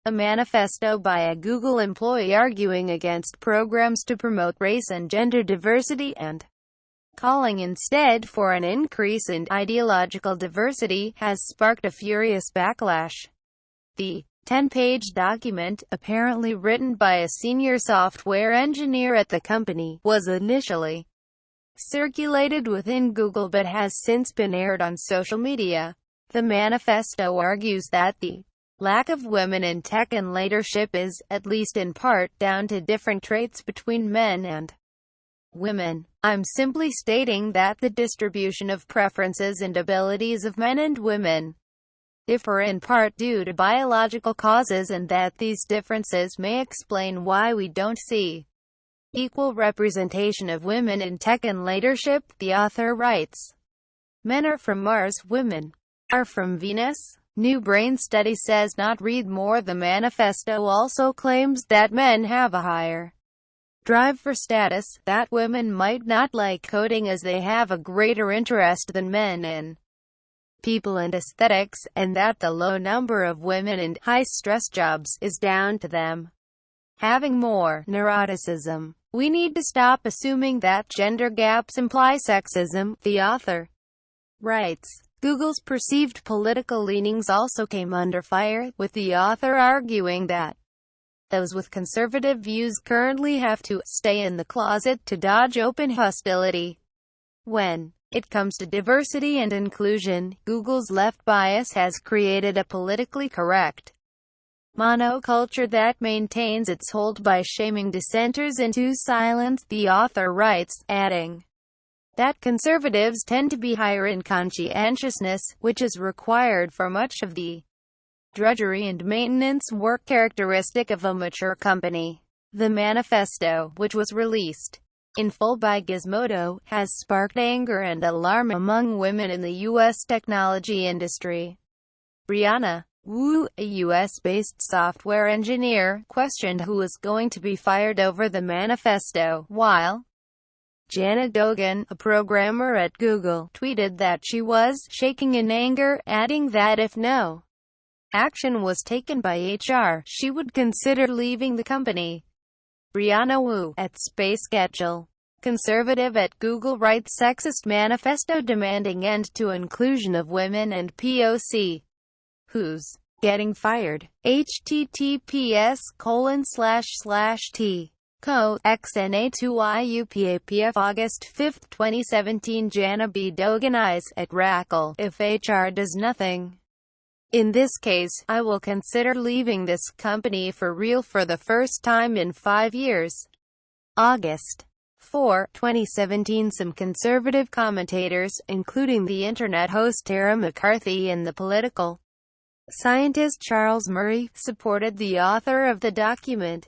a manifesto by a Google employee arguing against programs to promote race and gender diversity and calling instead for an increase in ideological diversity, has sparked a furious backlash. The 10-page document, apparently written by a senior software engineer at the company, was initially circulated within Google but has since been aired on social media. The manifesto argues that the lack of women in tech and leadership is, at least in part, down to different traits between men and women. I'm simply stating that the distribution of preferences and abilities of men and women differ in part due to biological causes, and that these differences may explain why we don't see equal representation of women in tech and leadership, the author writes. Men are from Mars, women are from Venus. New Brain study says not. Read more. The manifesto also claims that men have a higher drive for status, that women might not like coding as they have a greater interest than men in people and aesthetics, and that the low number of women in high-stress jobs is down to them having more neuroticism. We need to stop assuming that gender gaps imply sexism, the author writes. Google's perceived political leanings also came under fire, with the author arguing that those with conservative views currently have to stay in the closet to dodge open hostility. When it comes to diversity and inclusion, Google's left bias has created a politically correct monoculture that maintains its hold by shaming dissenters into silence, the author writes, adding that conservatives tend to be higher in conscientiousness, which is required for much of the drudgery and maintenance work characteristic of a mature company. The manifesto, which was released in full by Gizmodo, has sparked anger and alarm among women in the U.S. technology industry. Brianna Wu, a U.S.-based software engineer, questioned who was going to be fired over the manifesto, while Jana Dogan, a programmer at Google, tweeted that she was shaking in anger, adding that if no action was taken by HR, she would consider leaving the company. Brianna Wu, at Space Schedule, conservative at Google, writes sexist manifesto demanding end to inclusion of women and POC. Who's getting fired? https://t.co.xna2iupapf August 5, 2017. Jana B. Dogan eyes at Rackle. If HR does nothing in this case, I will consider leaving this company for real for the first time in 5 years. August 4, 2017. Some conservative commentators, including the internet host Tara McCarthy and the political scientist Charles Murray, supported the author of the document.